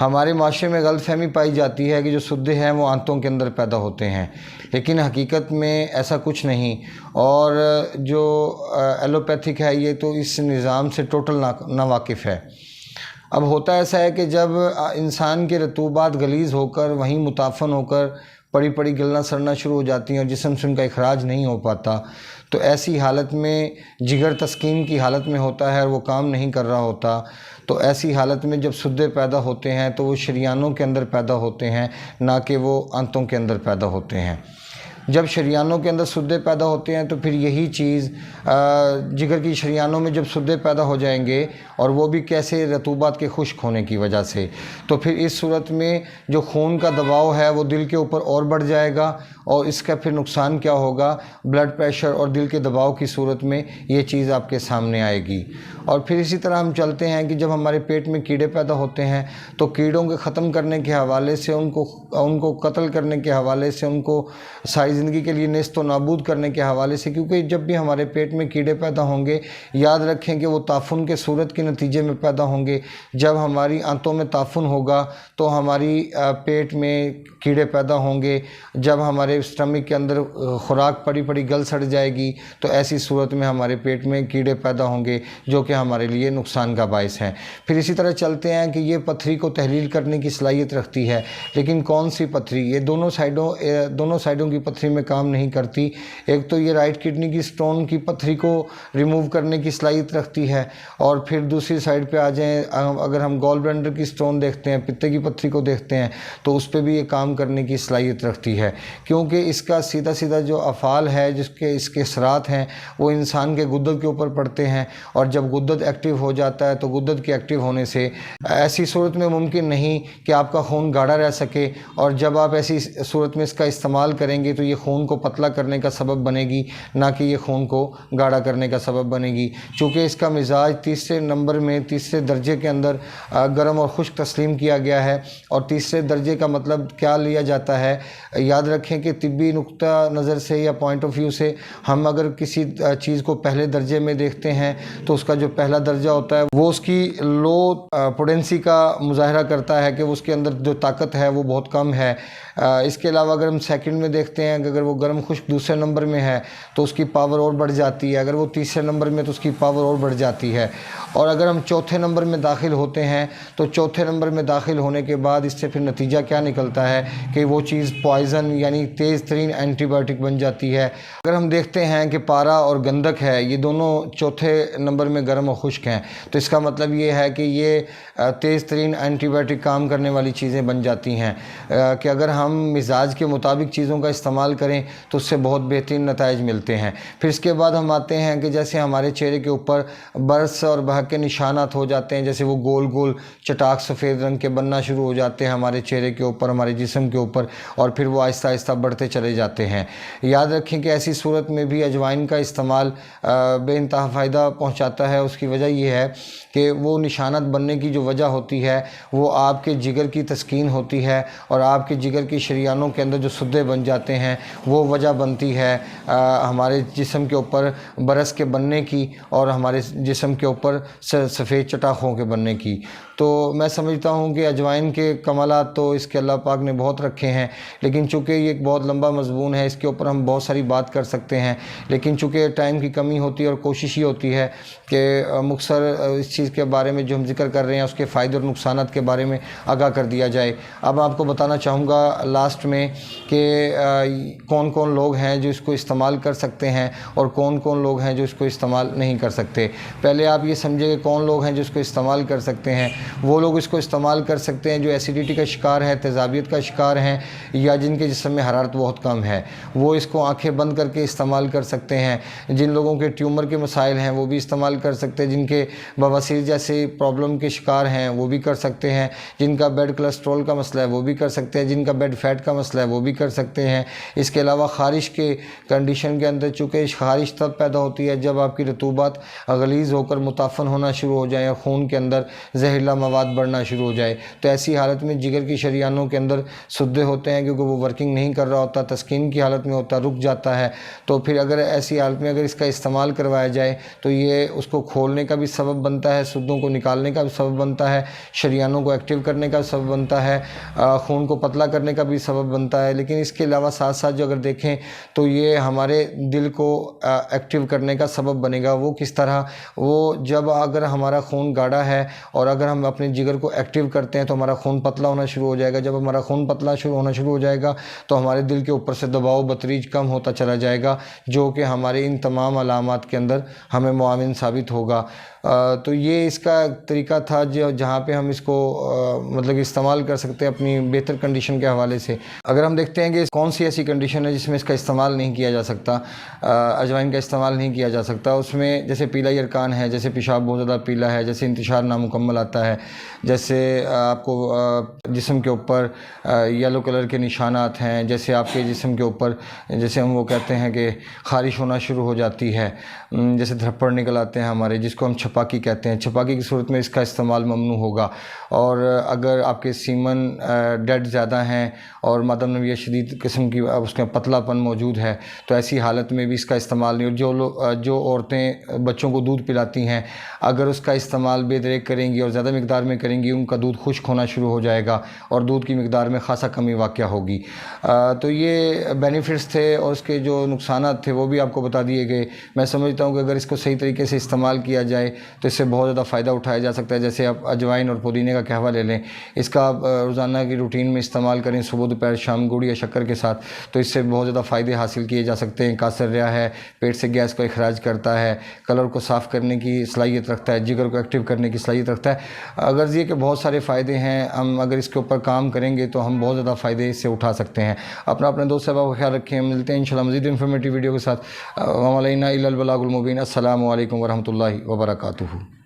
ہمارے معاشرے میں غلط فہمی پائی جاتی ہے کہ جو سدے ہیں وہ آنتوں کے اندر پیدا ہوتے ہیں، لیکن حقیقت میں ایسا کچھ نہیں، اور جو ایلوپیتھک ہے یہ تو اس نظام سے ٹوٹل ناواقف ہے۔ اب ہوتا ایسا ہے کہ جب انسان کے رطوبات غلیظ ہو کر وہیں متعفن ہو کر پڑی پڑی گلنا سڑنا شروع ہو جاتی ہیں اور جسم سے ان کا اخراج نہیں ہو پاتا، تو ایسی حالت میں جگر تسکین کی حالت میں ہوتا ہے اور وہ کام نہیں کر رہا ہوتا، تو ایسی حالت میں جب سدے پیدا ہوتے ہیں تو وہ شریانوں کے اندر پیدا ہوتے ہیں، نہ کہ وہ آنتوں کے اندر پیدا ہوتے ہیں۔ جب شریانوں کے اندر سدے پیدا ہوتے ہیں تو پھر یہی چیز جگر کی شریانوں میں جب سدے پیدا ہو جائیں گے، اور وہ بھی کیسے؟ رطوبات کے خشک ہونے کی وجہ سے، تو پھر اس صورت میں جو خون کا دباؤ ہے وہ دل کے اوپر اور بڑھ جائے گا، اور اس کا پھر نقصان کیا ہوگا؟ بلڈ پریشر اور دل کے دباؤ کی صورت میں یہ چیز آپ کے سامنے آئے گی۔ اور پھر اسی طرح ہم چلتے ہیں کہ جب ہمارے پیٹ میں کیڑے پیدا ہوتے ہیں تو کیڑوں کے ختم کرنے کے حوالے سے، ان کو قتل کرنے کے حوالے سے، ان کو ساری زندگی کے لیے نیست و نابود کرنے کے حوالے سے، کیونکہ جب بھی ہمارے پیٹ میں کیڑے پیدا ہوں گے، یاد رکھیں کہ وہ تعفن کے صورت کے نتیجے میں پیدا ہوں گے۔ جب ہماری آنتوں میں تعفن ہوگا تو ہماری پیٹ میں کیڑے پیدا ہوں گے، جب ہمارے اسٹمک کے اندر خوراک پڑی پڑی گل سڑ جائے گی تو ایسی صورت میں ہمارے پیٹ میں کیڑے پیدا ہوں گے جو کہ ہمارے لیے نقصان کا باعث ہیں۔ پھر اسی طرح چلتے ہیں کہ یہ پتھری کو تحلیل کرنے کی صلاحیت رکھتی ہے، لیکن کون سی پتھری؟ یہ دونوں سائڈوں کی پتھری میں کام نہیں کرتی۔ ایک تو یہ رائٹ کڈنی کی سٹون کی پتھری کو ریموو کرنے کی صلاحیت رکھتی ہے، اور پھر دوسری سائڈ پہ آ جائیں، اگر ہم گال بلیڈر کی سٹون دیکھتے ہیں، پتے کی پتھری کو دیکھتے ہیں، تو اس پہ بھی یہ کام کرنے کی صلاحیت رکھتی ہے، کیونکہ اس کا سیدھا سیدھا جو افعال ہے، اس کے اثرات ہیں، وہ انسان کے غدد کے اوپر پڑتے ہیں، اور جب غدد ایکٹیو ہو جاتا ہے تو غدد کے ایکٹیو ہونے سے ایسی صورت میں ممکن نہیں کہ آپ کا خون گاڑھا رہ سکے، اور جب آپ ایسی صورت میں اس کا استعمال کریں گے تو یہ خون کو پتلا کرنے کا سبب بنے گی، نہ کہ یہ خون کو گاڑھا کرنے کا سبب بنے گی، چونکہ اس کا مزاج تیسرے درجے کے اندر گرم اور خشک تسلیم کیا گیا ہے۔ اور تیسرے درجے کا مطلب کیا لیا جاتا ہے؟ یاد رکھیں کہ طبی نقطہ نظر سے یا پوائنٹ آف ویو سے ہم اگر کسی چیز کو پہلے درجے میں دیکھتے ہیں تو اس کا جو پہلا درجہ ہوتا ہے وہ اس کی لو پوٹینسی کا مظاہرہ کرتا ہے کہ اس کے اندر جو طاقت ہے وہ بہت کم ہے۔ اس کے علاوہ اگر ہم سیکنڈ میں دیکھتے ہیں کہ اگر وہ گرم خشک دوسرے نمبر میں ہے تو اس کی پاور اور بڑھ جاتی ہے، اگر وہ تیسرے نمبر میں تو اس کی پاور اور بڑھ جاتی ہے، اور اگر ہم چوتھے نمبر میں داخل ہوتے ہیں تو چوتھے نمبر میں داخل ہونے کے بعد اس سے پھر نتیجہ کیا نکلتا ہے کہ وہ چیز پوائزن یعنی تیز ترین اینٹی بائیوٹک بن جاتی ہے۔ اگر ہم دیکھتے ہیں کہ پارا اور گندک ہے، یہ دونوں چوتھے نمبر میں گرم اور خشک ہیں، تو اس کا مطلب یہ ہے کہ یہ تیز ترین اینٹی بائیوٹک کام کرنے والی چیزیں بن جاتی ہیں، کہ اگر ہم مزاج کے مطابق چیزوں کا استعمال کریں تو اس سے بہت بہترین نتائج ملتے ہیں۔ پھر اس کے بعد ہم آتے ہیں کہ جیسے ہمارے چہرے کے اوپر برس اور بہک کے نشانات ہو جاتے ہیں، جیسے وہ گول گول چٹاک سفید رنگ کے بننا شروع ہو جاتے ہیں ہمارے چہرے کے اوپر، ہمارے جسم کے اوپر، اور پھر وہ آہستہ آہستہ بڑھتے چلے جاتے ہیں۔ یاد رکھیں کہ ایسی صورت میں بھی اجوائن کا استعمال بے انتہا فائدہ پہنچاتا ہے۔ اس کی وجہ یہ ہے کہ وہ نشانات بننے کی جو وجہ ہوتی ہے وہ آپ کے جگر کی تسکین ہوتی ہے، اور آپ کے جگر کی شریانوں کے اندر جو سدے بن جاتے ہیں وہ وجہ بنتی ہے ہمارے جسم کے اوپر برس کے بننے کی اور ہمارے جسم کے اوپر سفید چٹاخوں کے بننے کی۔ تو میں سمجھتا ہوں کہ اجوائن کے کمالات تو اس کے اللہ پاک نے بہت رکھے ہیں، لیکن چونکہ یہ ایک بہت لمبا مضمون ہے، اس کے اوپر ہم بہت ساری بات کر سکتے ہیں، لیکن چونکہ ٹائم کی کمی ہوتی ہے اور کوشش یہ ہوتی ہے کہ مختصر اس چیز کے بارے میں جو ہم ذکر کر رہے ہیں اس کے فائدے اور نقصانات کے بارے میں آگاہ کر دیا جائے۔ اب آپ کو بتانا چاہوں گا لاسٹ میں کہ کون کون لوگ ہیں جو اس کو استعمال کر سکتے ہیں اور کون کون لوگ ہیں جو اس کو استعمال نہیں کر سکتے۔ پہلے آپ یہ سمجھیں کہ کون لوگ ہیں جو اس کو استعمال کر سکتے ہیں۔ وہ لوگ اس کو استعمال کر سکتے ہیں جو ایسیڈیٹی کا شکار ہے، تیزابیت کا شکار ہیں، یا جن کے جسم میں حرارت بہت کم ہے، وہ اس کو آنکھیں بند کر کے استعمال کر سکتے ہیں۔ جن لوگوں کے ٹیومر کے مسائل ہیں وہ بھی استعمال کر سکتے ہیں، جن کے بواسیر جیسے پرابلم کے شکار ہیں وہ بھی کر سکتے ہیں، جن کا بیڈ کولیسٹرول کا مسئلہ ہے وہ بھی کر سکتے ہیں، جن کا بیڈ فیٹ کا مسئلہ ہے وہ بھی کر سکتے ہیں۔ اس کے علاوہ خارش کے کنڈیشن کے اندر، چونکہ خارش تب پیدا ہوتی ہے جب آپ کی رطوبات غلیظ ہو کر متعفن ہونا شروع ہو جائیں اور خون کے اندر زہریلا مواد بڑھنا شروع ہو جائے، تو ایسی حالت میں جگر کی شریانوں کے اندر سدے ہوتے ہیں کیونکہ وہ ورکنگ نہیں کر رہا ہوتا، تسکین کی حالت میں ہوتا، رک جاتا ہے. تو پھر اگر ایسی حالت میں اگر اس کا استعمال کروایا جائے تو یہ اس کو کھولنے کا بھی سبب بنتا ہے، سدوں کو نکالنے کا بھی سبب بنتا ہے، شریانوں کو ایکٹیو کرنے کا سبب بنتا ہے، خون کو پتلا کرنے کا بھی سبب بنتا ہے. لیکن اس کے علاوہ ساتھ ساتھ جو اگر دیکھیں تو یہ ہمارے دل کو ایکٹیو کرنے کا سبب بنے گا. وہ کس طرح؟ وہ جب اگر ہمارا خون گاڑھا ہے اور اگر ہم اپنے جگر کو ایکٹیو کرتے ہیں تو ہمارا خون پتلا ہونا شروع ہو جائے گا. جب ہمارا خون پتلا ہونا شروع ہو جائے گا تو ہمارے دل کے اوپر سے دباؤ بتدریج کم ہوتا چلا جائے گا، جو کہ ہمارے ان تمام علامات کے اندر ہمیں معاون ثابت ہوگا. تو یہ اس کا طریقہ تھا جہاں پہ ہم اس کو مطلب استعمال کر سکتے ہیں اپنی بہتر کنڈیشن کے حوالے سے. اگر ہم دیکھتے ہیں کہ کون سی ایسی کنڈیشن ہے جس میں اس کا استعمال نہیں کیا جا سکتا، اجوائن کا استعمال نہیں کیا جا سکتا، اس میں جیسے پیلا ارکان ہے، جیسے پیشاب بہت زیادہ پیلا ہے، جیسے انتشار نامکمل آتا ہے، جیسے آپ کو جسم کے اوپر یلو کلر کے نشانات ہیں، جیسے آپ کے جسم کے اوپر جیسے ہم وہ کہتے ہیں کہ خارش ہونا شروع ہو جاتی ہے، جیسے دھپڑ نکل آتے ہیں ہمارے، جس کو ہم چھپاکی کہتے ہیں. چھپاکی کی صورت میں اس کا استعمال ممنوع ہوگا. اور اگر آپ کے سیمن ڈیڈ زیادہ ہیں اور مادہ نویہ شدید قسم کی اس کا پتلا پن موجود ہے تو ایسی حالت میں بھی اس کا استعمال نہیں. جو عورتیں بچوں کو دودھ پلاتی ہیں اگر اس کا استعمال بے دریغ کریں گی اور زیادہ مقدار میں کریں گی، ان کا دودھ خشک ہونا شروع ہو جائے گا اور دودھ کی مقدار میں خاصا کمی واقع ہوگی. تو یہ بینیفٹس تھے اور اس کے جو نقصانات تھے وہ بھی آپ کو بتا دیے گئے. میں سمجھتا ہوں کہ اگر اس کو صحیح طریقے سے استعمال کیا جائے تو اس سے بہت زیادہ فائدہ اٹھایا جا سکتا ہے. جیسے آپ اجوائن اور پودینے کا قہوہ لے لیں، اس کا آپ روزانہ کی روٹین میں استعمال کریں صبح دوپہر شام گڑ یا شکر کے ساتھ، تو اس سے بہت زیادہ فائدے حاصل کیے جا سکتے ہیں. کاثر ریا ہے، پیٹ سے گیس کو اخراج کرتا ہے، کلر کو صاف کرنے کی صلاحیت رکھتا ہے، جگر کو ایکٹیو کرنے کی صلاحیت رکھتا ہے. غرض یہ کہ بہت سارے فائدے ہیں، ہم اگر اس کے اوپر کام کریں گے تو ہم بہت زیادہ فائدے اس سے اٹھا سکتے ہیں. اپنے دوست صاحبہ کا خیال رکھیں. ملتے ہیں انشاءاللہ مزید انفارمیٹیو ویڈیو کے ساتھ. وما علینا الا البلاغ المبین. السلام علیکم ورحمۃ اللہ وبرکاتہ.